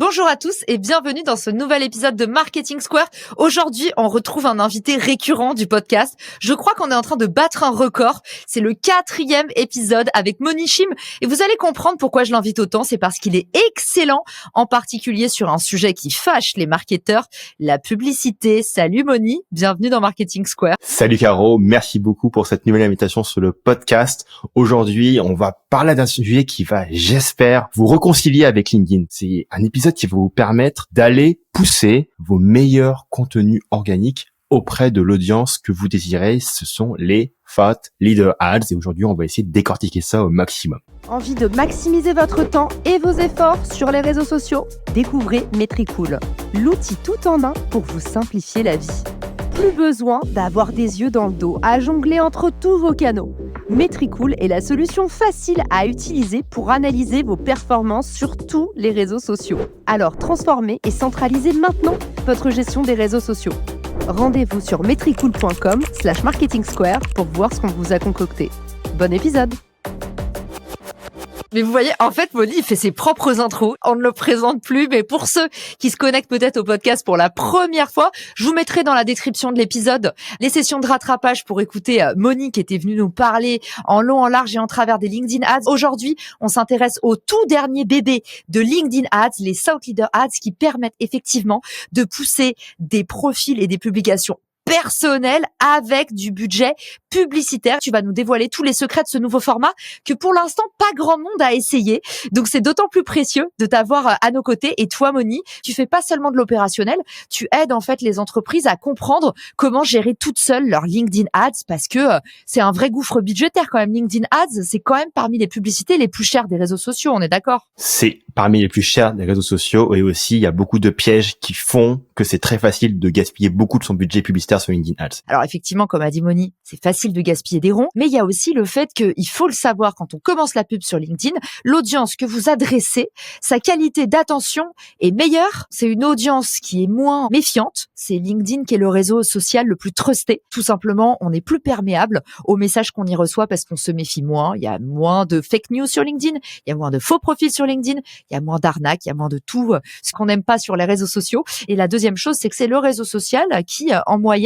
Bonjour à tous et bienvenue dans ce nouvel épisode de Marketing Square. Aujourd'hui, on retrouve un invité récurrent du podcast. Je crois qu'on est en train de battre un record. C'est le 4e épisode avec Moni Chim et vous allez comprendre pourquoi je l'invite autant. C'est parce qu'il est excellent, en particulier sur un sujet qui fâche les marketeurs, la publicité. Salut Moni, bienvenue dans Marketing Square. Salut Caro, merci beaucoup pour cette nouvelle invitation sur le podcast. Aujourd'hui, on va parler d'un sujet qui va, j'espère, vous réconcilier avec LinkedIn. C'est un épisode qui va vous permettre d'aller pousser vos meilleurs contenus organiques auprès de l'audience que vous désirez. Ce sont les Thought Leader Ads et aujourd'hui, on va essayer de décortiquer ça au maximum. Envie de maximiser votre temps et vos efforts sur les réseaux sociaux? Découvrez Metricool, l'outil tout en un pour vous simplifier la vie. Plus besoin d'avoir des yeux dans le dos à jongler entre tous vos canaux. Metricool est la solution facile à utiliser pour analyser vos performances sur tous les réseaux sociaux. Alors transformez et centralisez maintenant votre gestion des réseaux sociaux. Rendez-vous sur metricool.com/marketingsquare pour voir ce qu'on vous a concocté. Bon épisode! Mais vous voyez, en fait, Moni, il fait ses propres intros. On ne le présente plus, mais pour ceux qui se connectent peut-être au podcast pour la première fois, je vous mettrai dans la description de l'épisode les sessions de rattrapage pour écouter Moni qui était venue nous parler en long, en large et en travers des LinkedIn Ads. Aujourd'hui, on s'intéresse au tout dernier bébé de LinkedIn Ads, les Thought Leader Ads, qui permettent effectivement de pousser des profils et des publications personnel avec du budget publicitaire. Tu vas nous dévoiler tous les secrets de ce nouveau format que pour l'instant pas grand monde a essayé. Donc c'est d'autant plus précieux de t'avoir à nos côtés. Et toi Moni, tu fais pas seulement de l'opérationnel, tu aides en fait les entreprises à comprendre comment gérer toutes seules leur LinkedIn Ads parce que c'est un vrai gouffre budgétaire quand même. LinkedIn Ads, c'est quand même parmi les publicités les plus chères des réseaux sociaux, on est d'accord? C'est parmi les plus chers des réseaux sociaux et aussi il y a beaucoup de pièges qui font que c'est très facile de gaspiller beaucoup de son budget publicitaire sur LinkedIn Ads. Alors effectivement, comme a dit Moni, c'est facile de gaspiller des ronds, mais il y a aussi le fait qu'il faut le savoir quand on commence la pub sur LinkedIn, l'audience que vous adressez, sa qualité d'attention est meilleure. C'est une audience qui est moins méfiante. C'est LinkedIn qui est le réseau social le plus trusté. Tout simplement, on est plus perméable aux messages qu'on y reçoit parce qu'on se méfie moins. Il y a moins de fake news sur LinkedIn, il y a moins de faux profils sur LinkedIn, il y a moins d'arnaques, il y a moins de tout ce qu'on n'aime pas sur les réseaux sociaux. Et la deuxième chose, c'est que c'est le réseau social qui, en moyenne,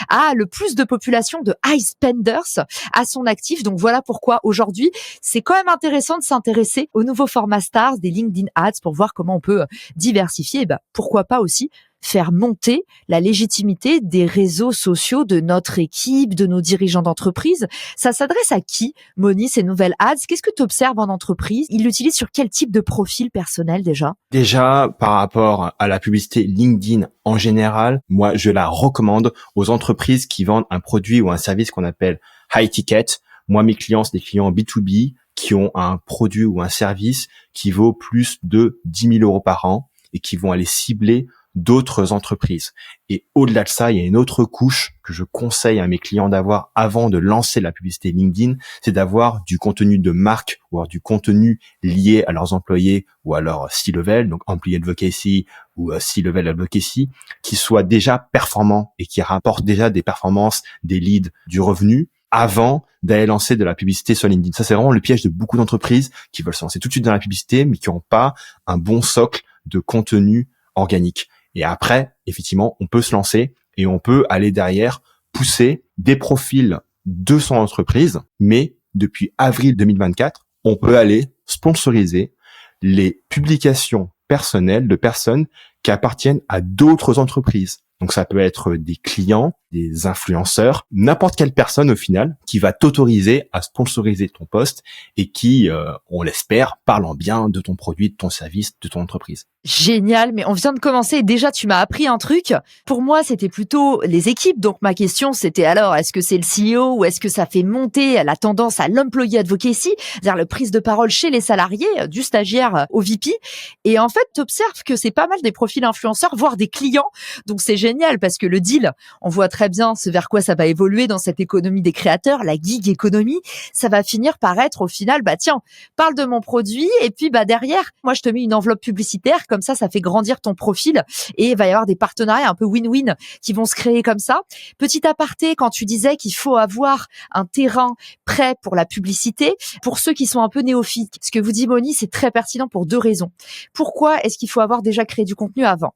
a le plus de population de high spenders à son actif. Donc voilà pourquoi aujourd'hui, c'est quand même intéressant de s'intéresser au nouveau format Stars des LinkedIn Ads pour voir comment on peut diversifier. Et pourquoi pas aussi faire monter la légitimité des réseaux sociaux de notre équipe, de nos dirigeants d'entreprise. Ça s'adresse à qui, Moni, ces nouvelles ads? Qu'est-ce que tu observes en entreprise? Ils l'utilisent sur quel type de profil personnel déjà? Déjà, par rapport à la publicité LinkedIn en général, moi, je la recommande aux entreprises qui vendent un produit ou un service qu'on appelle high ticket. Moi, mes clients, c'est des clients B2B qui ont un produit ou un service qui vaut plus de 10 000 euros par an et qui vont aller cibler d'autres entreprises. Et au-delà de ça, il y a une autre couche que je conseille à mes clients d'avoir avant de lancer la publicité LinkedIn, c'est d'avoir du contenu de marque ou alors du contenu lié à leurs employés ou à leur C-level, donc employee advocacy ou C-level advocacy, qui soit déjà performant et qui rapporte déjà des performances, des leads, du revenu avant d'aller lancer de la publicité sur LinkedIn. Ça, c'est vraiment le piège de beaucoup d'entreprises qui veulent se lancer tout de suite dans la publicité, mais qui n'ont pas un bon socle de contenu organique. Et après, effectivement, on peut se lancer et on peut aller derrière pousser des profils de son entreprise. Mais depuis avril 2024, on peut aller sponsoriser les publications personnelles de personnes qui appartiennent à d'autres entreprises. Donc ça peut être des clients, des influenceurs, n'importe quelle personne au final qui va t'autoriser à sponsoriser ton post et qui, on l'espère, parle en bien de ton produit, de ton service, de ton entreprise. Génial, mais on vient de commencer et déjà tu m'as appris un truc. Pour moi, c'était plutôt les équipes. Donc ma question, c'était alors, est-ce que c'est le CEO ou est-ce que ça fait monter la tendance à l'employee advocacy, c'est-à-dire la prise de parole chez les salariés, du stagiaire au VP? Et en fait, tu observes que c'est pas mal des profils influenceurs, voire des clients. Donc c'est génial parce que le deal, on voit très très bien ce vers quoi ça va évoluer dans cette économie des créateurs, la gig économie. Ça va finir par être au final, tiens, parle de mon produit et puis derrière, moi je te mets une enveloppe publicitaire, comme ça fait grandir ton profil et il va y avoir des partenariats un peu win-win qui vont se créer comme ça. Petit aparté, quand tu disais qu'il faut avoir un terrain prêt pour la publicité, pour ceux qui sont un peu néophytes, ce que vous dit Moni, c'est très pertinent pour 2 raisons. Pourquoi est-ce qu'il faut avoir déjà créé du contenu avant?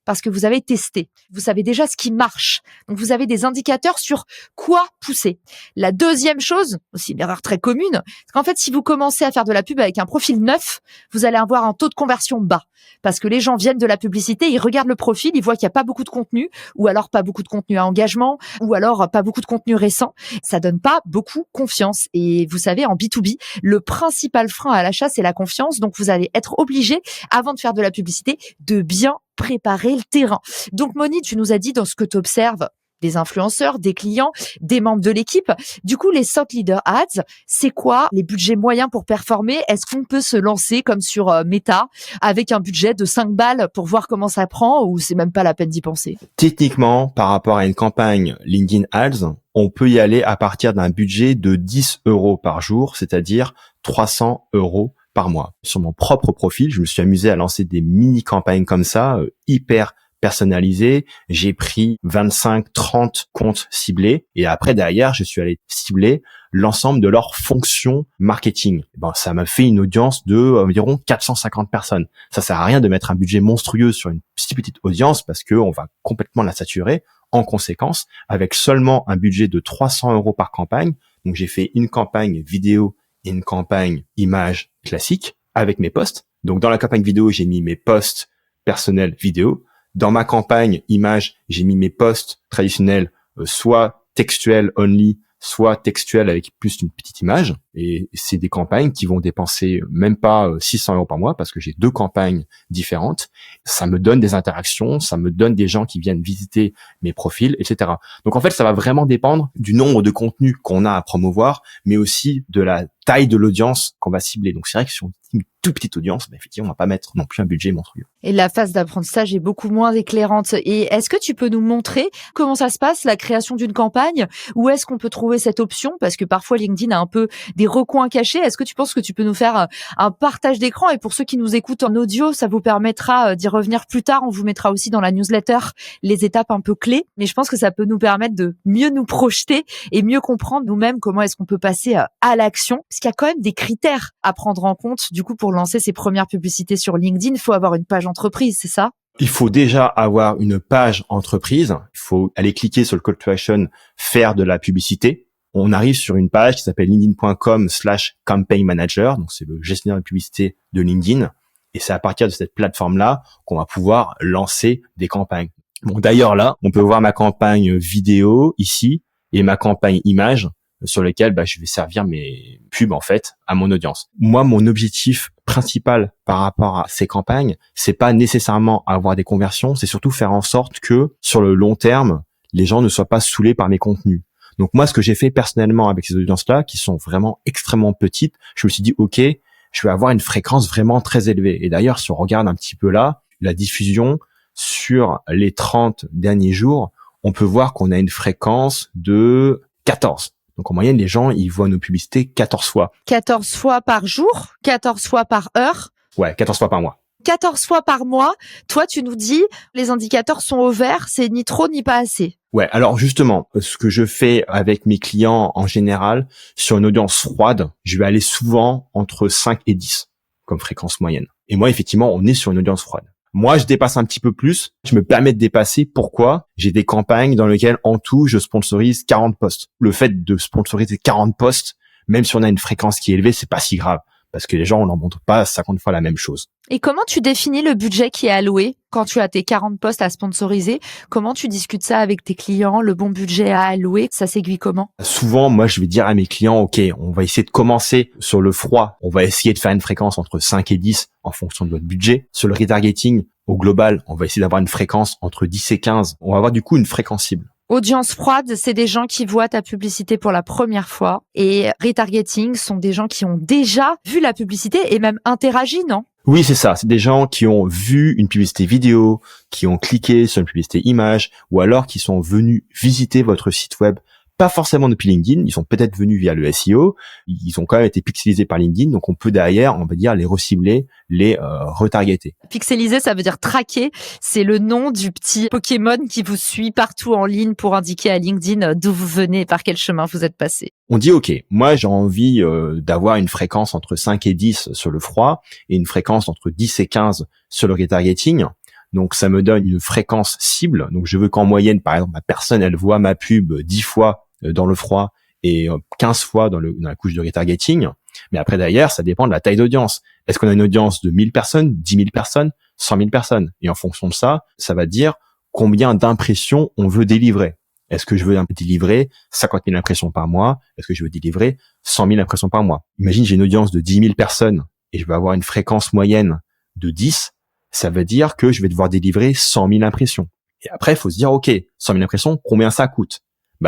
Parce que vous avez testé. Vous savez déjà ce qui marche. Donc, vous avez des indicateurs sur quoi pousser. La deuxième chose, aussi une erreur très commune, c'est qu'en fait, si vous commencez à faire de la pub avec un profil neuf, vous allez avoir un taux de conversion bas. Parce que les gens viennent de la publicité, ils regardent le profil, ils voient qu'il n'y a pas beaucoup de contenu, ou alors pas beaucoup de contenu à engagement, ou alors pas beaucoup de contenu récent. Ça donne pas beaucoup confiance. Et vous savez, en B2B, le principal frein à l'achat, c'est la confiance. Donc, vous allez être obligé, avant de faire de la publicité, de bien préparer le terrain. Donc Moni, tu nous as dit dans ce que tu observes des influenceurs, des clients, des membres de l'équipe. Du coup, les thought leader ads, c'est quoi les budgets moyens pour performer? Est-ce qu'on peut se lancer comme sur Meta avec un budget de 5 balles pour voir comment ça prend ou c'est même pas la peine d'y penser? Techniquement, par rapport à une campagne LinkedIn Ads, on peut y aller à partir d'un budget de 10 € par jour, c'est-à-dire 300 € par mois. Sur mon propre profil, je me suis amusé à lancer des mini-campagnes comme ça, hyper personnalisées. J'ai pris 25-30 comptes ciblés et après, derrière, je suis allé cibler l'ensemble de leurs fonctions marketing. Ça m'a fait une audience de environ 450 personnes. Ça sert à rien de mettre un budget monstrueux sur une si petite audience parce que on va complètement la saturer. En conséquence, avec seulement un budget de 300 € par campagne, donc j'ai fait une campagne vidéo et une campagne image classique avec mes posts. Donc dans la campagne vidéo, j'ai mis mes posts personnels vidéo. Dans ma campagne image, j'ai mis mes posts traditionnels, soit textuels only, soit textuels avec plus une petite image. Et c'est des campagnes qui vont dépenser même pas 600 € par mois parce que j'ai 2 campagnes différentes. Ça me donne des interactions, ça me donne des gens qui viennent visiter mes profils, etc. Donc en fait, ça va vraiment dépendre du nombre de contenus qu'on a à promouvoir, mais aussi de la taille de l'audience qu'on va cibler. Donc c'est vrai que si on une toute petite audience, effectivement, on va pas mettre non plus un budget monstrueux. Et la phase d'apprentissage est beaucoup moins éclairante. Et est-ce que tu peux nous montrer comment ça se passe, la création d'une campagne? Où est-ce qu'on peut trouver cette option? Parce que parfois, LinkedIn a un peu des recoins cachés. Est-ce que tu penses que tu peux nous faire un partage d'écran? Et pour ceux qui nous écoutent en audio, ça vous permettra d'y revenir plus tard. On vous mettra aussi dans la newsletter les étapes un peu clés. Mais je pense que ça peut nous permettre de mieux nous projeter et mieux comprendre nous-mêmes comment est-ce qu'on peut passer à l'action. Parce qu'il y a quand même des critères à prendre en compte. Du coup, pour lancer ses premières publicités sur LinkedIn, il faut avoir une page entreprise, c'est ça? Il faut déjà avoir une page entreprise. Il faut aller cliquer sur le call to action, faire de la publicité. On arrive sur une page qui s'appelle linkedin.com/campaign manager. Donc, c'est le gestionnaire de publicité de LinkedIn. Et c'est à partir de cette plateforme-là qu'on va pouvoir lancer des campagnes. Bon, d'ailleurs, là, on peut voir ma campagne vidéo ici et ma campagne image sur lesquelles je vais servir mes pubs en fait à mon audience. Moi, mon objectif principal par rapport à ces campagnes, c'est pas nécessairement avoir des conversions, c'est surtout faire en sorte que sur le long terme, les gens ne soient pas saoulés par mes contenus. Donc moi, ce que j'ai fait personnellement avec ces audiences-là, qui sont vraiment extrêmement petites, je me suis dit, OK, je vais avoir une fréquence vraiment très élevée. Et d'ailleurs, si on regarde un petit peu là, la diffusion sur les 30 derniers jours, on peut voir qu'on a une fréquence de 14. Donc, en moyenne, les gens, ils voient nos publicités 14 fois. 14 fois par jour? 14 fois par heure? Ouais, 14 fois par mois. 14 fois par mois. Toi, tu nous dis, les indicateurs sont au vert, c'est ni trop ni pas assez. Ouais, alors justement, ce que je fais avec mes clients en général, sur une audience froide, je vais aller souvent entre 5 et 10 comme fréquence moyenne. Et moi, effectivement, on est sur une audience froide. Moi, je dépasse un petit peu plus. Je me permets de dépasser. Pourquoi? J'ai des campagnes dans lesquelles, en tout, je sponsorise 40 posts. Le fait de sponsoriser 40 posts, même si on a une fréquence qui est élevée, c'est pas si grave. Parce que les gens, on n'en montre pas 50 fois la même chose. Et comment tu définis le budget qui est alloué quand tu as tes 40 posts à sponsoriser? Comment tu discutes ça avec tes clients? Le bon budget à allouer, ça s'aiguille comment? Souvent, moi, je vais dire à mes clients, OK, on va essayer de commencer sur le froid. On va essayer de faire une fréquence entre 5 et 10 en fonction de votre budget. Sur le retargeting, au global, on va essayer d'avoir une fréquence entre 10 et 15. On va avoir du coup une fréquence cible. Audience froide, c'est des gens qui voient ta publicité pour la première fois. Et retargeting sont des gens qui ont déjà vu la publicité et même interagi, non? Oui, c'est ça. C'est des gens qui ont vu une publicité vidéo, qui ont cliqué sur une publicité image, ou alors qui sont venus visiter votre site web, pas forcément depuis LinkedIn, ils sont peut-être venus via le SEO, ils ont quand même été pixelisés par LinkedIn, donc on peut derrière, on va dire, les recibler, les retargeter. Pixelisé, ça veut dire traquer. C'est le nom du petit Pokémon qui vous suit partout en ligne pour indiquer à LinkedIn d'où vous venez et par quel chemin vous êtes passé. On dit, OK, moi j'ai envie d'avoir une fréquence entre 5 et 10 sur le froid et une fréquence entre 10 et 15 sur le retargeting. Donc ça me donne une fréquence cible. Donc je veux qu'en moyenne, par exemple, ma personne, elle voit ma pub 10 fois dans le froid et 15 fois dans la couche de retargeting. Mais après, derrière, ça dépend de la taille d'audience. Est-ce qu'on a une audience de 1000 personnes, 10 000 personnes, 100 000 personnes? Et en fonction de ça, ça va dire combien d'impressions on veut délivrer. Est-ce que je veux délivrer 50 000 impressions par mois? Est-ce que je veux délivrer 100 000 impressions par mois? Imagine, j'ai une audience de 10 000 personnes et je vais avoir une fréquence moyenne de 10. Ça veut dire que je vais devoir délivrer 100 000 impressions. Et après, il faut se dire, OK, 100 000 impressions, combien ça coûte?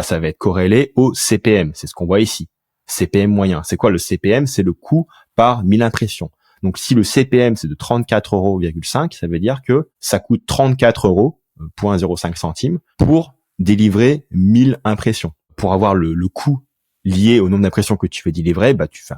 Ça va être corrélé au CPM. C'est ce qu'on voit ici. CPM moyen. C'est quoi le CPM? C'est le coût par 1000 impressions. Donc, si le CPM, c'est de 34,5 €, ça veut dire que ça coûte 34 €, 0,05 centimes, pour délivrer 1000 impressions. Pour avoir le coût lié au nombre d'impressions que tu veux délivrer, tu fais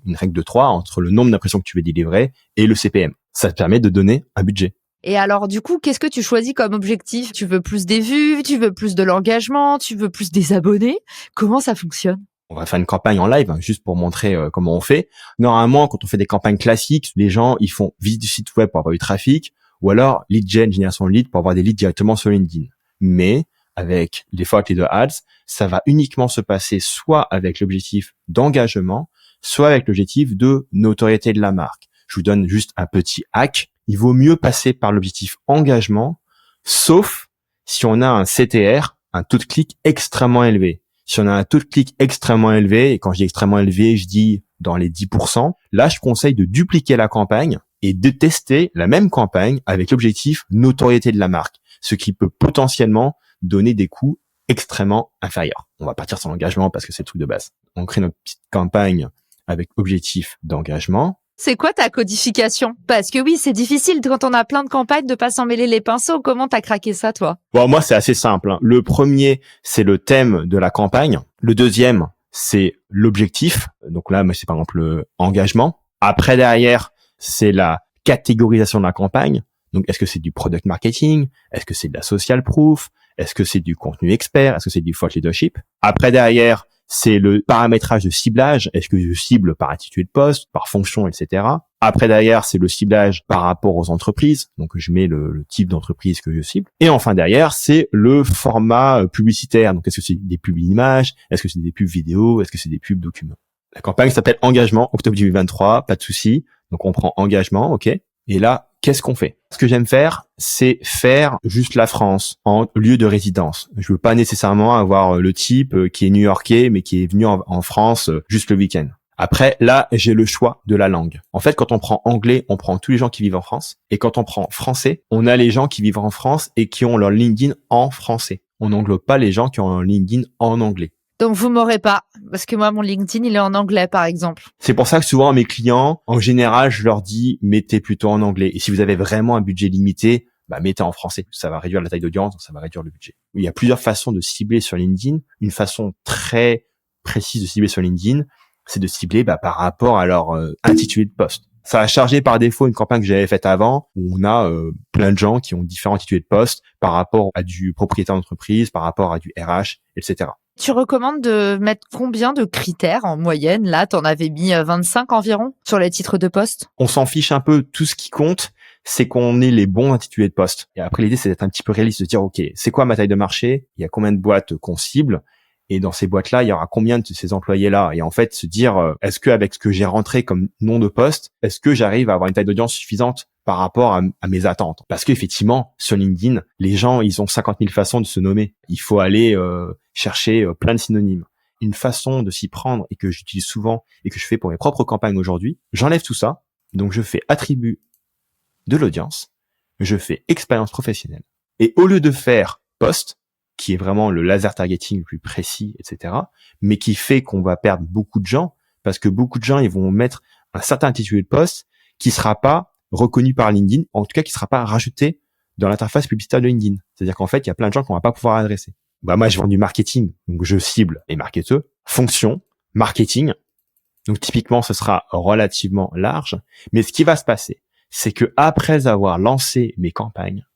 une règle de 3 entre le nombre d'impressions que tu veux délivrer et le CPM. Ça te permet de donner un budget. Et alors, du coup, qu'est-ce que tu choisis comme objectif? Tu veux plus des vues, tu veux plus de l'engagement, tu veux plus des abonnés? Comment ça fonctionne? On va faire une campagne en live, juste pour montrer comment on fait. Normalement, quand on fait des campagnes classiques, les gens, ils font visite du site web pour avoir du trafic, ou alors lead gen, génération de leads, pour avoir des leads directement sur LinkedIn. Mais avec les Thought Leader Ads, ça va uniquement se passer soit avec l'objectif d'engagement, soit avec l'objectif de notoriété de la marque. Je vous donne juste un petit hack. Il vaut mieux passer par l'objectif engagement, sauf si on a un CTR, un taux de clic extrêmement élevé. Si on a un taux de clic extrêmement élevé, et quand je dis extrêmement élevé, je dis dans les 10%, là, je conseille de dupliquer la campagne et de tester la même campagne avec l'objectif notoriété de la marque, ce qui peut potentiellement donner des coûts extrêmement inférieurs. On va partir sur l'engagement parce que c'est le truc de base. On crée notre petite campagne avec objectif d'engagement. C'est quoi ta codification? Parce que oui, c'est difficile quand on a plein de campagnes de pas s'en mêler les pinceaux. Comment t'as craqué ça, toi? Bon, moi, c'est assez simple. Le premier, c'est le thème de la campagne. Le deuxième, c'est l'objectif. Donc là, c'est par exemple le engagement. Après, derrière, c'est la catégorisation de la campagne. Donc, est-ce que c'est du product marketing? Est-ce que c'est de la social proof? Est-ce que c'est du contenu expert? Est-ce que c'est du thought leadership? Après, derrière, c'est le paramétrage de ciblage. Est-ce que je cible par intitulé de poste, par fonction, etc. Après, derrière, c'est le ciblage par rapport aux entreprises. Donc, je mets le type d'entreprise que je cible. Et enfin, derrière, c'est le format publicitaire. Donc, est-ce que c'est des pubs images? Est-ce que c'est des pubs vidéo? Est-ce que c'est des pubs documents? La campagne s'appelle Engagement, octobre 2023, pas de souci. Donc, on prend Engagement, OK. Et là, qu'est-ce qu'on fait? Ce que j'aime faire, c'est faire juste la France en lieu de résidence. Je veux pas nécessairement avoir le type qui est new-yorkais, mais qui est venu en France juste le week-end. Après, là, j'ai le choix de la langue. En fait, quand on prend anglais, on prend tous les gens qui vivent en France. Et quand on prend français, on a les gens qui vivent en France et qui ont leur LinkedIn en français. On n'englobe pas les gens qui ont leur LinkedIn en anglais. Donc, vous m'aurez pas. Parce que moi, mon LinkedIn, il est en anglais, par exemple. C'est pour ça que souvent, mes clients, en général, je leur dis, mettez plutôt en anglais. Et si vous avez vraiment un budget limité, mettez en français. Ça va réduire la taille d'audience, ça va réduire le budget. Il y a plusieurs façons de cibler sur LinkedIn. Une façon très précise de cibler sur LinkedIn, c'est de cibler par rapport à leur intitulé de poste. Ça a chargé par défaut une campagne que j'avais faite avant, où on a plein de gens qui ont différents intitulés de poste par rapport à du propriétaire d'entreprise, par rapport à du RH, etc. Tu recommandes de mettre combien de critères en moyenne? Là, t'en avais mis 25 environ sur les titres de poste. On s'en fiche un peu. Tout ce qui compte, c'est qu'on ait les bons intitulés de poste. Et après, l'idée, c'est d'être un petit peu réaliste, de dire, OK, c'est quoi ma taille de marché? Il y a combien de boîtes qu'on cible? Et dans ces boîtes-là, il y aura combien de ces employés-là? Et en fait, se dire, est-ce que avec ce que j'ai rentré comme nom de poste, est-ce que j'arrive à avoir une taille d'audience suffisante par rapport à mes attentes? Parce qu'effectivement, sur LinkedIn, les gens, ils ont 50 000 façons de se nommer. Il faut aller chercher plein de synonymes. Une façon de s'y prendre et que j'utilise souvent et que je fais pour mes propres campagnes aujourd'hui, j'enlève tout ça. Donc, je fais attribut de l'audience, je fais expérience professionnelle. Et au lieu de faire poste, qui est vraiment le laser targeting le plus précis, etc., mais qui fait qu'on va perdre beaucoup de gens, parce que beaucoup de gens, ils vont mettre un certain intitulé de poste qui sera pas reconnu par LinkedIn, en tout cas qui sera pas rajouté dans l'interface publicitaire de LinkedIn. C'est-à-dire qu'en fait, il y a plein de gens qu'on va pas pouvoir adresser. Moi, je vends du marketing, donc je cible les marketeurs. Fonction, marketing. Donc typiquement, ce sera relativement large. Mais ce qui va se passer, c'est que après avoir lancé mes campagnes,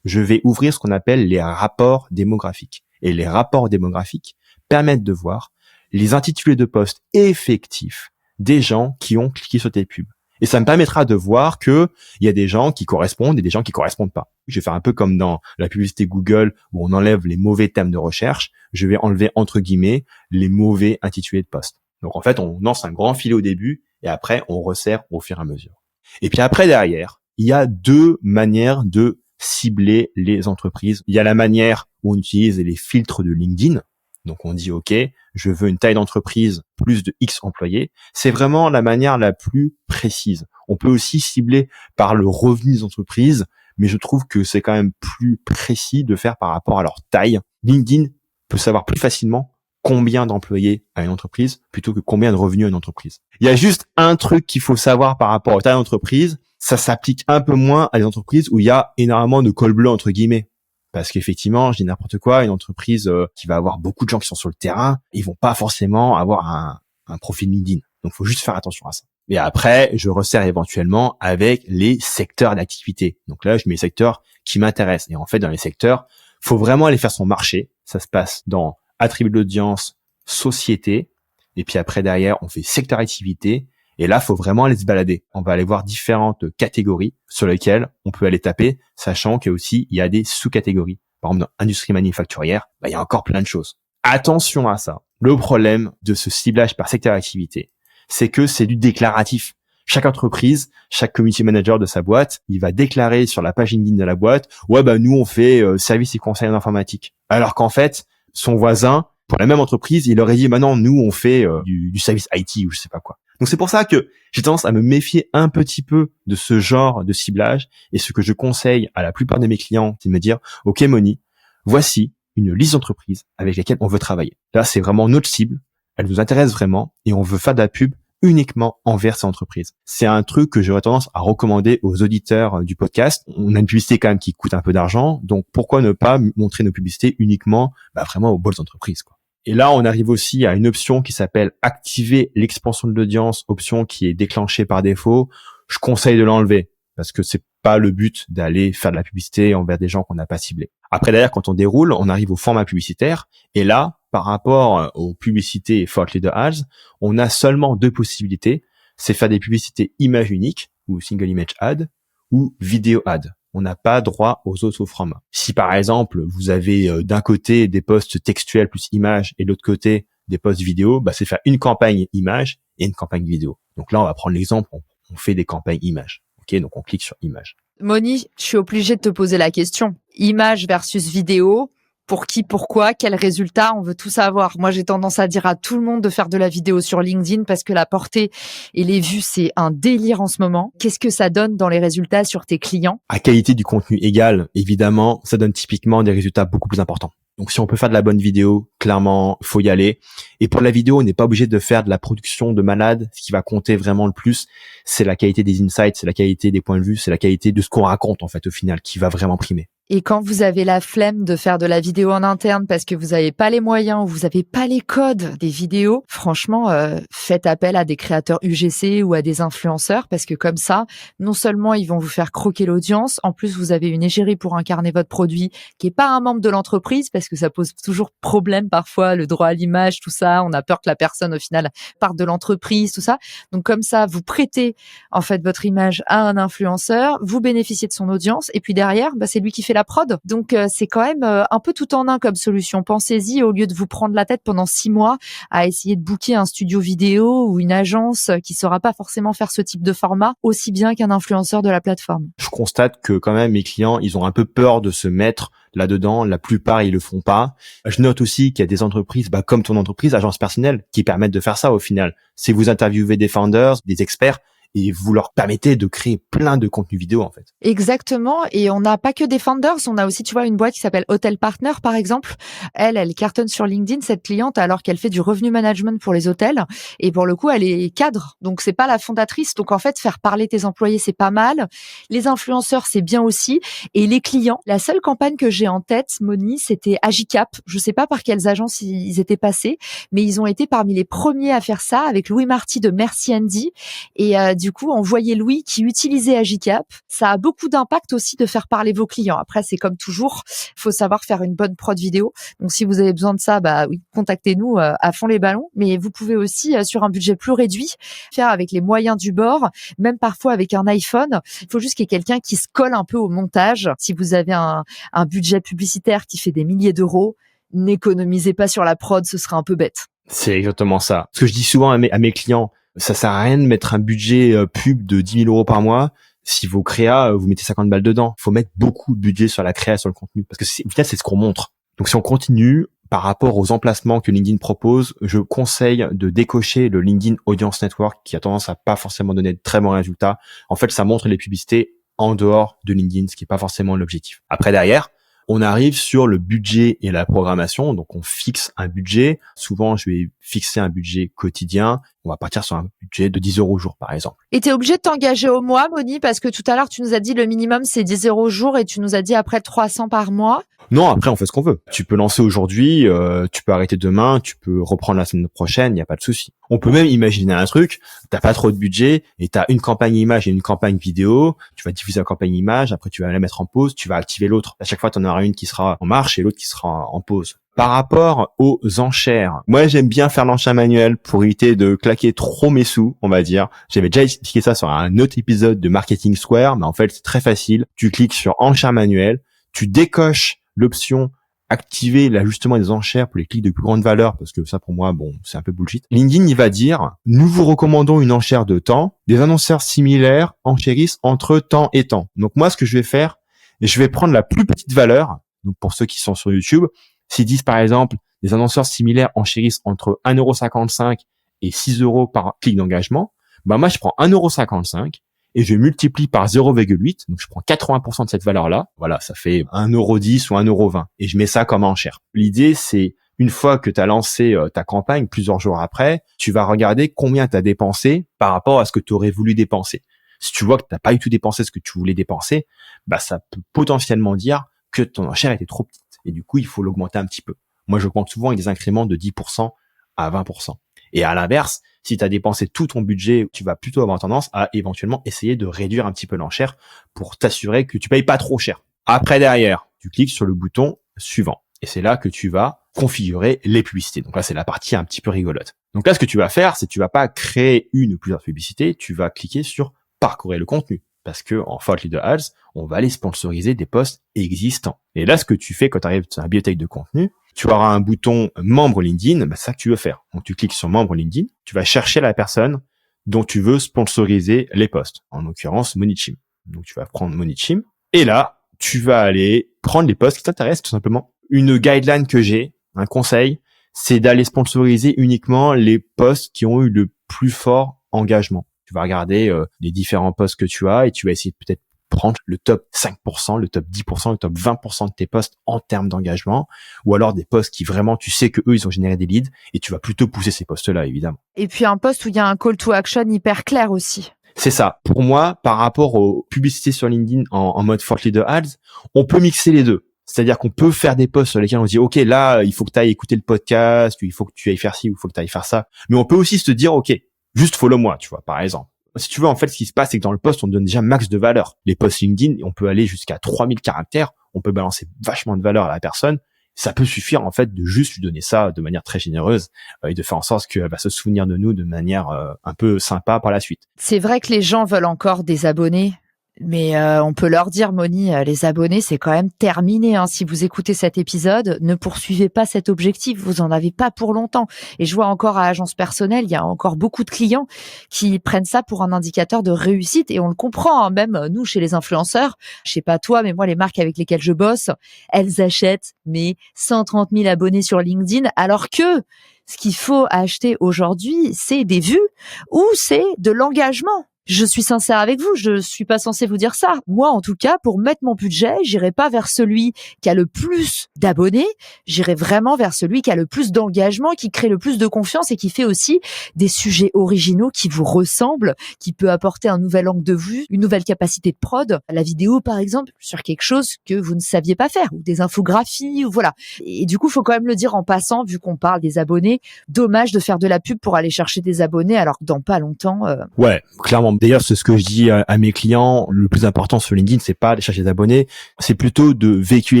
je vais ouvrir ce qu'on appelle les rapports démographiques. Et les rapports démographiques permettent de voir les intitulés de poste effectifs des gens qui ont cliqué sur tes pubs. Et ça me permettra de voir que il y a des gens qui correspondent et des gens qui correspondent pas. Je vais faire un peu comme dans la publicité Google où on enlève les mauvais termes de recherche. Je vais enlever entre guillemets les mauvais intitulés de poste. Donc en fait, on lance un grand filet au début et après on resserre au fur et à mesure. Et puis après derrière, il y a deux manières de cibler les entreprises. Il y a la manière où on utilise les filtres de LinkedIn. Donc on dit OK, je veux une taille d'entreprise plus de X employés. C'est vraiment la manière la plus précise. On peut aussi cibler par le revenu des entreprises, mais je trouve que c'est quand même plus précis de faire par rapport à leur taille. LinkedIn peut savoir plus facilement combien d'employés a une entreprise plutôt que combien de revenus a une entreprise. Il y a juste un truc qu'il faut savoir par rapport aux tailles d'entreprise, ça s'applique un peu moins à des entreprises où il y a énormément de col bleu entre guillemets. Parce qu'effectivement, je dis n'importe quoi, une entreprise qui va avoir beaucoup de gens qui sont sur le terrain, ils vont pas forcément avoir un profil LinkedIn. Donc, faut juste faire attention à ça. Et après, je resserre éventuellement avec les secteurs d'activité. Donc là, je mets les secteurs qui m'intéressent. Et en fait, dans les secteurs, faut vraiment aller faire son marché. Ça se passe dans attributs d'audience, société. Et puis après, derrière, on fait secteur activité. Et là, faut vraiment aller se balader. On va aller voir différentes catégories sur lesquelles on peut aller taper, sachant qu'il y a des sous-catégories. Par exemple, dans industrie manufacturière, il y a encore plein de choses. Attention à ça. Le problème de ce ciblage par secteur d'activité, c'est que c'est du déclaratif. Chaque entreprise, chaque community manager de sa boîte, il va déclarer sur la page LinkedIn de la boîte, nous on fait service et conseil en informatique. Alors qu'en fait, son voisin, pour la même entreprise, il aurait dit, non, nous on fait du service IT ou je sais pas quoi. Donc c'est pour ça que j'ai tendance à me méfier un petit peu de ce genre de ciblage, et ce que je conseille à la plupart de mes clients, c'est de me dire, OK Moni, voici une liste d'entreprises avec lesquelles on veut travailler. Là, c'est vraiment notre cible, elle nous intéresse vraiment, et on veut faire de la pub uniquement envers ces entreprises. C'est un truc que j'aurais tendance à recommander aux auditeurs du podcast. On a une publicité quand même qui coûte un peu d'argent, donc pourquoi ne pas montrer nos publicités uniquement vraiment aux bonnes entreprises, quoi. Et là, on arrive aussi à une option qui s'appelle activer l'expansion de l'audience, option qui est déclenchée par défaut. Je conseille de l'enlever parce que c'est pas le but d'aller faire de la publicité envers des gens qu'on n'a pas ciblés. Après, d'ailleurs, quand on déroule, on arrive au format publicitaire. Et là, par rapport aux publicités Thought Leader Ads, on a seulement deux possibilités. C'est faire des publicités image unique ou single image ad ou vidéo ad. On n'a pas droit aux autres formats. Si par exemple, vous avez d'un côté des posts textuels plus images et de l'autre côté des posts vidéo, c'est faire une campagne image et une campagne vidéo. Donc là, on va prendre l'exemple, on fait des campagnes images. OK, donc on clique sur image. Moni, je suis obligée de te poser la question. Image versus vidéo, pour qui, pourquoi, quel résultat, on veut tout savoir. Moi, j'ai tendance à dire à tout le monde de faire de la vidéo sur LinkedIn parce que la portée et les vues, c'est un délire en ce moment. Qu'est-ce que ça donne dans les résultats sur tes clients? À qualité du contenu égale, évidemment, ça donne typiquement des résultats beaucoup plus importants. Donc, si on peut faire de la bonne vidéo, clairement, faut y aller. Et pour la vidéo, on n'est pas obligé de faire de la production de malade. Ce qui va compter vraiment le plus, c'est la qualité des insights, c'est la qualité des points de vue, c'est la qualité de ce qu'on raconte, en fait, au final, qui va vraiment primer. Et quand vous avez la flemme de faire de la vidéo en interne parce que vous n'avez pas les moyens ou vous n'avez pas les codes des vidéos, franchement, faites appel à des créateurs UGC ou à des influenceurs parce que comme ça, non seulement ils vont vous faire croquer l'audience, en plus vous avez une égérie pour incarner votre produit qui est pas un membre de l'entreprise parce que ça pose toujours problème parfois, le droit à l'image, tout ça. On a peur que la personne au final parte de l'entreprise, tout ça. Donc comme ça, vous prêtez en fait votre image à un influenceur, vous bénéficiez de son audience et puis derrière, c'est lui qui fait la prod. Donc c'est quand même un peu tout en un comme solution. Pensez-y au lieu de vous prendre la tête pendant 6 mois à essayer de booker un studio vidéo ou une agence qui saura pas forcément faire ce type de format aussi bien qu'un influenceur de la plateforme. Je constate que quand même mes clients, ils ont un peu peur de se mettre là-dedans. La plupart, ils le font pas. Je note aussi qu'il y a des entreprises, comme ton entreprise, agence personnelle, qui permettent de faire ça au final. C'est vous interviewer des founders, des experts, et vous leur permettez de créer plein de contenus vidéo en fait. Exactement. Et on n'a pas que des founders, on a aussi, tu vois, une boîte qui s'appelle Hotel Partner, par exemple. Elle cartonne sur LinkedIn, cette cliente, alors qu'elle fait du revenu management pour les hôtels. Et pour le coup, elle est cadre. Donc, c'est pas la fondatrice. Donc, en fait, faire parler tes employés, c'est pas mal. Les influenceurs, c'est bien aussi. Et les clients, la seule campagne que j'ai en tête, Moni, c'était Agicap. Je sais pas par quelles agences ils étaient passés, mais ils ont été parmi les premiers à faire ça avec Louis Marty de Merci Andy. Et du coup, on voyait Louis qui utilisait Agicap. Ça a beaucoup d'impact aussi de faire parler vos clients. Après, c'est comme toujours, il faut savoir faire une bonne prod vidéo. Donc, si vous avez besoin de ça, bah oui, contactez-nous à fond les ballons. Mais vous pouvez aussi, sur un budget plus réduit, faire avec les moyens du bord, même parfois avec un iPhone. Il faut juste qu'il y ait quelqu'un qui se colle un peu au montage. Si vous avez un budget publicitaire qui fait des milliers d'euros, n'économisez pas sur la prod, ce serait un peu bête. C'est exactement ça. Ce que je dis souvent à mes clients, ça sert à rien de mettre un budget pub de 10 000 euros par mois. Si vos créas, vous mettez 50 balles dedans. Il faut mettre beaucoup de budget sur la créa, sur le contenu. Parce que au final, c'est ce qu'on montre. Donc si on continue, par rapport aux emplacements que LinkedIn propose, je conseille de décocher le LinkedIn Audience Network qui a tendance à pas forcément donner de très bons résultats. En fait, ça montre les publicités en dehors de LinkedIn, ce qui est pas forcément l'objectif. Après, derrière, on arrive sur le budget et la programmation. Donc, on fixe un budget. Souvent, je vais fixer un budget quotidien. On va partir sur un budget de 10 euros au jour, par exemple. Et t'es obligé de t'engager au mois, Moni, parce que tout à l'heure, tu nous as dit le minimum, c'est 10 euros au jour et tu nous as dit après 300 par mois. Non, après, on fait ce qu'on veut. Tu peux lancer aujourd'hui, tu peux arrêter demain, tu peux reprendre la semaine prochaine, il n'y a pas de souci. On peut même imaginer un truc, t'as pas trop de budget et t'as une campagne image et une campagne vidéo, tu vas diffuser la campagne image, après tu vas la mettre en pause, tu vas activer l'autre. À chaque fois, t'en auras une qui sera en marche et l'autre qui sera en pause. Par rapport aux enchères, moi j'aime bien faire l'enchère manuelle pour éviter de claquer trop mes sous, on va dire. J'avais déjà expliqué ça sur un autre épisode de Marketing Square, mais en fait c'est très facile. Tu cliques sur enchère manuelle, tu décoches l'option activer l'ajustement des enchères pour les clics de plus grande valeur, parce que ça pour moi, bon, c'est un peu bullshit. LinkedIn, il va dire, nous vous recommandons une enchère de temps, des annonceurs similaires enchérissent entre temps et temps. Donc moi, ce que je vais faire, je vais prendre la plus petite valeur, donc pour ceux qui sont sur YouTube, s'ils disent par exemple, des annonceurs similaires enchérissent entre 1,55 € et 6 € par clic d'engagement, bah moi je prends 1,55 € et je multiplie par 0,8, donc je prends 80% de cette valeur-là, voilà, ça fait 1,10 € ou 1,20 € et je mets ça comme enchère. L'idée, c'est une fois que tu as lancé ta campagne, plusieurs jours après, tu vas regarder combien tu as dépensé par rapport à ce que tu aurais voulu dépenser. Si tu vois que tu n'as pas du tout dépensé ce que tu voulais dépenser, bah ça peut potentiellement dire que ton enchère était trop petite et du coup, il faut l'augmenter un petit peu. Moi, j'augmente souvent avec des incréments de 10% à 20%. Et à l'inverse, si tu as dépensé tout ton budget, tu vas plutôt avoir tendance à éventuellement essayer de réduire un petit peu l'enchère pour t'assurer que tu payes pas trop cher. Après, derrière, tu cliques sur le bouton suivant. Et c'est là que tu vas configurer les publicités. Donc là, c'est la partie un petit peu rigolote. Donc là, ce que tu vas faire, c'est que tu vas pas créer une ou plusieurs publicités, tu vas cliquer sur parcourir le contenu. Parce que en Thought Leader Ads, on va aller sponsoriser des posts existants. Et là, ce que tu fais quand tu arrives sur la bibliothèque de contenu, tu auras un bouton membre LinkedIn, bah, c'est ça que tu veux faire. Donc tu cliques sur membre LinkedIn, tu vas chercher la personne dont tu veux sponsoriser les posts. En l'occurrence, Monichim. Donc tu vas prendre Monichim et là, tu vas aller prendre les posts qui t'intéressent tout simplement. Une guideline que j'ai, un conseil, c'est d'aller sponsoriser uniquement les posts qui ont eu le plus fort engagement. Tu vas regarder les différents posts que tu as et tu vas essayer de peut-être prendre le top 5%, le top 10%, le top 20% de tes posts en termes d'engagement, ou alors des posts qui vraiment, tu sais que eux, ils ont généré des leads et tu vas plutôt pousser ces posts-là, évidemment. Et puis un post où il y a un call to action hyper clair aussi. C'est ça. Pour moi, par rapport aux publicités sur LinkedIn en mode Thought Leader Ads, on peut mixer les deux. C'est-à-dire qu'on peut faire des posts sur lesquels on dit, OK, là, il faut que tu ailles écouter le podcast, ou il faut que tu ailles faire ci, ou il faut que tu ailles faire ça. Mais on peut aussi se dire, OK, juste follow-moi, tu vois, par exemple. Si tu veux, en fait, ce qui se passe, c'est que dans le post, on donne déjà max de valeur. Les posts LinkedIn, on peut aller jusqu'à 3000 caractères. On peut balancer vachement de valeur à la personne. Ça peut suffire, en fait, de juste lui donner ça de manière très généreuse et de faire en sorte qu'elle va se souvenir de nous de manière un peu sympa par la suite. C'est vrai que les gens veulent encore des abonnés. Mais on peut leur dire, Moni, les abonnés, c'est quand même terminé. Hein. Si vous écoutez cet épisode, ne poursuivez pas cet objectif. Vous en avez pas pour longtemps. Et je vois encore à Agence Personnelle, il y a encore beaucoup de clients qui prennent ça pour un indicateur de réussite. Et on le comprend, hein, même nous, chez les influenceurs. Je sais pas toi, mais moi, les marques avec lesquelles je bosse, elles achètent mes 130 000 abonnés sur LinkedIn, alors que ce qu'il faut acheter aujourd'hui, c'est des vues ou c'est de l'engagement. Je suis sincère avec vous, je suis pas censée vous dire ça. Moi, en tout cas, pour mettre mon budget, j'irai pas vers celui qui a le plus d'abonnés, j'irai vraiment vers celui qui a le plus d'engagement, qui crée le plus de confiance et qui fait aussi des sujets originaux qui vous ressemblent, qui peut apporter un nouvel angle de vue, une nouvelle capacité de prod. La vidéo, par exemple, sur quelque chose que vous ne saviez pas faire, ou des infographies, ou voilà. Et du coup, faut quand même le dire en passant, vu qu'on parle des abonnés. Dommage de faire de la pub pour aller chercher des abonnés, alors que dans pas longtemps. Ouais, clairement. D'ailleurs, c'est ce que je dis à mes clients. Le plus important sur LinkedIn, c'est pas aller chercher des abonnés, c'est plutôt de véhiculer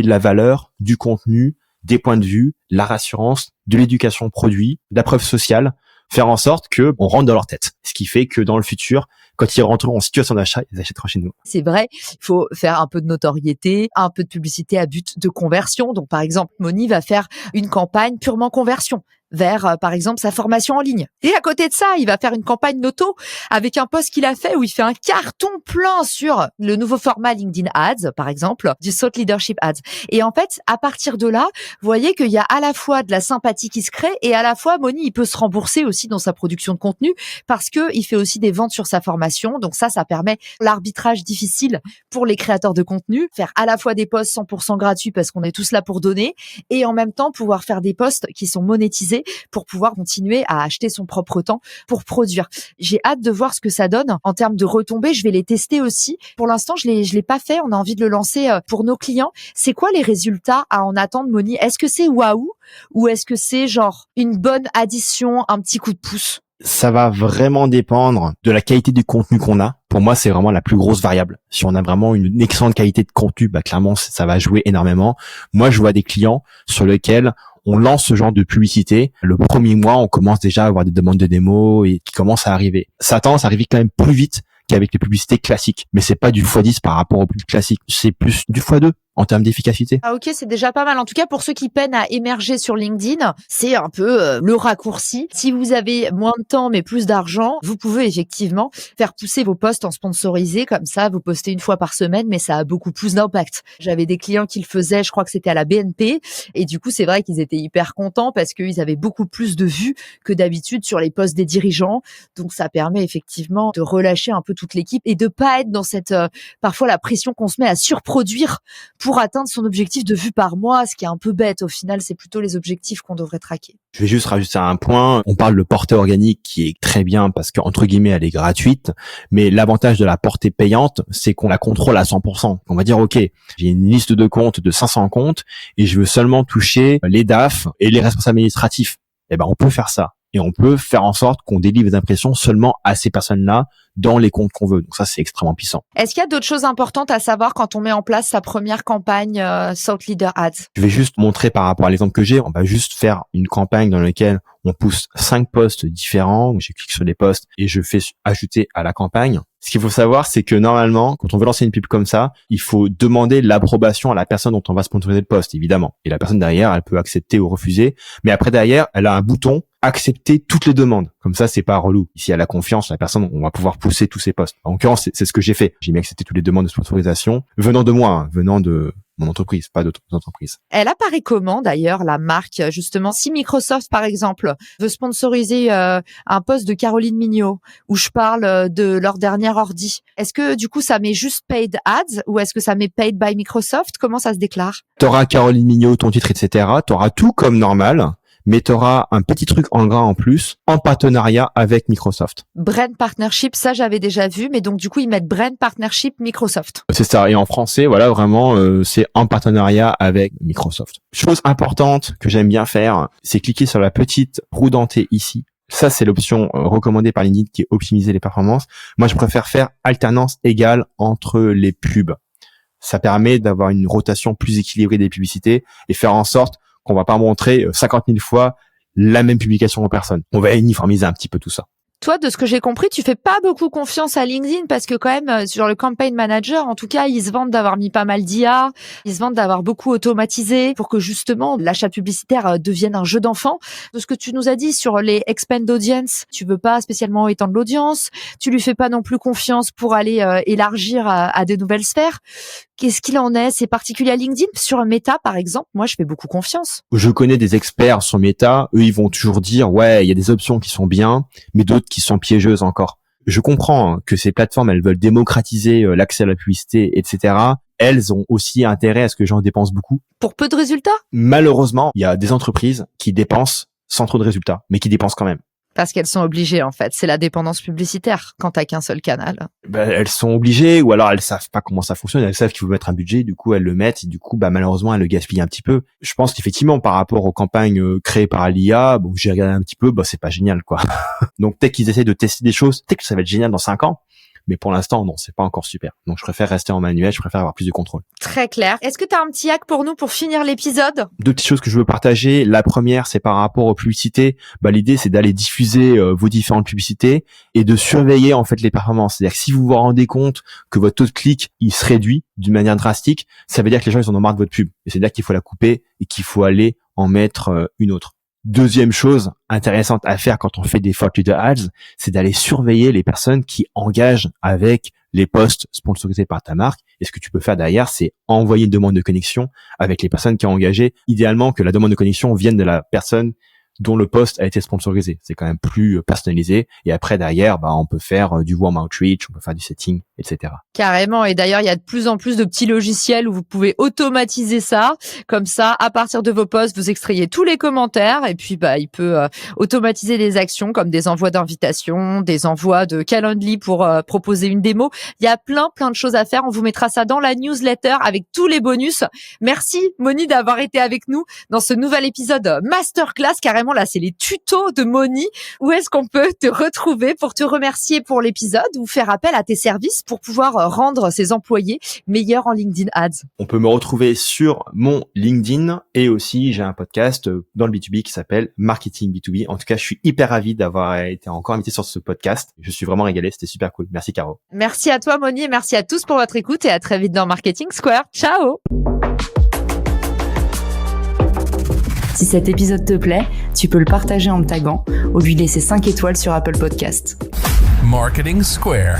de la valeur, du contenu, des points de vue, la rassurance, de l'éducation produit, de la preuve sociale, faire en sorte que on rentre dans leur tête. Ce qui fait que dans le futur, quand ils rentreront en situation d'achat, ils achèteront chez nous. C'est vrai, il faut faire un peu de notoriété, un peu de publicité à but de conversion. Donc, par exemple, Moni va faire une campagne purement conversion vers, par exemple, sa formation en ligne. Et à côté de ça, il va faire une campagne noto avec un post qu'il a fait où il fait un carton plein sur le nouveau format LinkedIn Ads, par exemple, du Thought Leadership Ads. Et en fait, à partir de là, vous voyez qu'il y a à la fois de la sympathie qui se crée et à la fois, Moni, il peut se rembourser aussi dans sa production de contenu parce que il fait aussi des ventes sur sa formation. Donc ça permet l'arbitrage difficile pour les créateurs de contenu, faire à la fois des posts 100% gratuits parce qu'on est tous là pour donner et en même temps pouvoir faire des posts qui sont monétisés pour pouvoir continuer à acheter son propre temps pour produire. J'ai hâte de voir ce que ça donne en termes de retombées. Je vais les tester aussi. Pour l'instant, je l'ai pas fait. On a envie de le lancer pour nos clients. C'est quoi les résultats à en attendre, Moni? Est-ce que c'est waouh ou est-ce que c'est genre une bonne addition, un petit coup de pouce? Ça va vraiment dépendre de la qualité du contenu qu'on a. Pour moi, c'est vraiment la plus grosse variable. Si on a vraiment une excellente qualité de contenu, bah clairement, ça va jouer énormément. Moi, je vois des clients sur lesquels on lance ce genre de publicité. Le premier mois, on commence déjà à avoir des demandes de démos et qui commencent à arriver. Ça a tendance à arriver quand même plus vite qu'avec les publicités classiques. Mais c'est pas du x10 par rapport aux pubs classiques. C'est plus du x2 en termes d'efficacité. Ah ok, c'est déjà pas mal. En tout cas, pour ceux qui peinent à émerger sur LinkedIn, c'est un peu le raccourci. Si vous avez moins de temps mais plus d'argent, vous pouvez effectivement faire pousser vos posts en sponsorisé. Comme ça, vous postez une fois par semaine, mais ça a beaucoup plus d'impact. J'avais des clients qui le faisaient, je crois que c'était à la BNP. Et du coup, c'est vrai qu'ils étaient hyper contents parce qu'ils avaient beaucoup plus de vues que d'habitude sur les posts des dirigeants. Donc, ça permet effectivement de relâcher un peu toute l'équipe et de pas être dans cette parfois la pression qu'on se met à surproduire pour atteindre son objectif de vues par mois, ce qui est un peu bête. Au final, c'est plutôt les objectifs qu'on devrait traquer. Je vais juste rajouter un point. On parle de portée organique qui est très bien parce que, entre guillemets, elle est gratuite. Mais l'avantage de la portée payante, c'est qu'on la contrôle à 100%. On va dire, OK, j'ai une liste de comptes de 500 comptes et je veux seulement toucher les DAF et les responsables administratifs. Eh ben, on peut faire ça. Et on peut faire en sorte qu'on délivre des impressions seulement à ces personnes-là dans les comptes qu'on veut. Donc ça, c'est extrêmement puissant. Est-ce qu'il y a d'autres choses importantes à savoir quand on met en place sa première campagne Thought Leader Ads? Je vais juste montrer par rapport à l'exemple que j'ai. On va juste faire une campagne dans laquelle on pousse 5 posts différents. Je clique sur les posts et je fais ajouter à la campagne. Ce qu'il faut savoir, c'est que normalement, quand on veut lancer une pub comme ça, il faut demander l'approbation à la personne dont on va sponsoriser le post, évidemment. Et la personne derrière, elle peut accepter ou refuser. Mais après, derrière, elle a un bouton accepter toutes les demandes. Comme ça, c'est pas relou. Ici, elle a confiance, la personne, on va pouvoir pousser tous ses posts. En l'occurrence, c'est ce que j'ai fait. J'ai mis accepter toutes les demandes de sponsorisation venant de moi, venant de mon entreprise, pas d'autres entreprises. Elle apparaît comment d'ailleurs, la marque, justement? Si Microsoft, par exemple, veut sponsoriser un post de Caroline Mignot où je parle de leur dernière ordi, est-ce que du coup ça met juste paid ads ou est-ce que ça met paid by Microsoft? Comment ça se déclare? T'auras Caroline Mignot, ton titre, etc. T'auras tout comme normal, mais t'auras un petit truc en gras en plus, en partenariat avec Microsoft. Brand Partnership, ça j'avais déjà vu, mais donc du coup ils mettent Brand Partnership Microsoft. C'est ça, et en français, voilà, vraiment, c'est en partenariat avec Microsoft. Chose importante que j'aime bien faire, c'est cliquer sur la petite roue dentée ici. Ça, c'est l'option recommandée par LinkedIn qui est optimiser les performances. Moi, je préfère faire alternance égale entre les pubs. Ça permet d'avoir une rotation plus équilibrée des publicités et faire en sorte qu'on va pas montrer 50 000 fois la même publication aux personnes. On va uniformiser un petit peu tout ça. Toi, de ce que j'ai compris, tu fais pas beaucoup confiance à LinkedIn parce que quand même, sur le Campaign Manager, en tout cas, ils se vantent d'avoir mis pas mal d'IA, ils se vantent d'avoir beaucoup automatisé pour que justement l'achat publicitaire devienne un jeu d'enfant. De ce que tu nous as dit sur les expand audience, tu veux pas spécialement étendre l'audience, tu lui fais pas non plus confiance pour aller élargir à de nouvelles sphères. Qu'est-ce qu'il en est? C'est particulier à LinkedIn? Sur Meta, par exemple, moi, je fais beaucoup confiance. Je connais des experts sur Meta. Eux, ils vont toujours dire, ouais, il y a des options qui sont bien, mais d'autres qui sont piégeuses encore. Je comprends que ces plateformes, elles veulent démocratiser l'accès à la publicité, etc. Elles ont aussi intérêt à ce que les gens dépensent beaucoup. Pour peu de résultats? Malheureusement, il y a des entreprises qui dépensent sans trop de résultats, mais qui dépensent quand même. Parce qu'elles sont obligées, en fait. C'est la dépendance publicitaire quand t'as qu'un seul canal. Elles sont obligées, ou alors elles savent pas comment ça fonctionne. Elles savent qu'il faut mettre un budget, du coup elles le mettent, et du coup malheureusement elles le gaspillent un petit peu. Je pense qu'effectivement par rapport aux campagnes créées par l'IA, bon j'ai regardé un petit peu, c'est pas génial quoi. Donc peut-être qu'ils essaient de tester des choses, peut-être que ça va être génial dans 5 ans. Mais pour l'instant, non, c'est pas encore super. Donc, je préfère rester en manuel, je préfère avoir plus de contrôle. Très clair. Est-ce que tu as un petit hack pour nous pour finir l'épisode? 2 petites choses que je veux partager. La première, c'est par rapport aux publicités. L'idée, c'est d'aller diffuser vos différentes publicités et de surveiller, en fait, les performances. C'est-à-dire que si vous vous rendez compte que votre taux de clic, il se réduit d'une manière drastique, ça veut dire que les gens, ils en ont marre de votre pub. Et c'est-à-dire qu'il faut la couper et qu'il faut aller en mettre une autre. Deuxième chose intéressante à faire quand on fait des thought leader ads, c'est d'aller surveiller les personnes qui engagent avec les posts sponsorisés par ta marque. Et ce que tu peux faire derrière, c'est envoyer une demande de connexion avec les personnes qui ont engagé. Idéalement, que la demande de connexion vienne de la personne dont le post a été sponsorisé. C'est quand même plus personnalisé. Et après, derrière, on peut faire du warm outreach, on peut faire du setting, etc. Carrément. Et d'ailleurs, il y a de plus en plus de petits logiciels où vous pouvez automatiser ça. Comme ça, à partir de vos posts, vous extrayez tous les commentaires et puis, il peut automatiser des actions comme des envois d'invitation, des envois de Calendly pour proposer une démo. Il y a plein de choses à faire. On vous mettra ça dans la newsletter avec tous les bonus. Merci, Moni, d'avoir été avec nous dans ce nouvel épisode Masterclass. Carrément, là, c'est les tutos de Moni. Où est-ce qu'on peut te retrouver pour te remercier pour l'épisode ou faire appel à tes services pour pouvoir rendre ses employés meilleurs en LinkedIn Ads? On peut me retrouver sur mon LinkedIn et aussi j'ai un podcast dans le B2B qui s'appelle Marketing B2B. En tout cas, je suis hyper ravi d'avoir été encore invité sur ce podcast. Je suis vraiment régalé, c'était super cool. Merci Caro. Merci à toi Moni et merci à tous pour votre écoute et à très vite dans Marketing Square. Ciao! Si cet épisode te plaît, tu peux le partager en me taguant ou lui laisser 5 étoiles sur Apple Podcast. Marketing Square.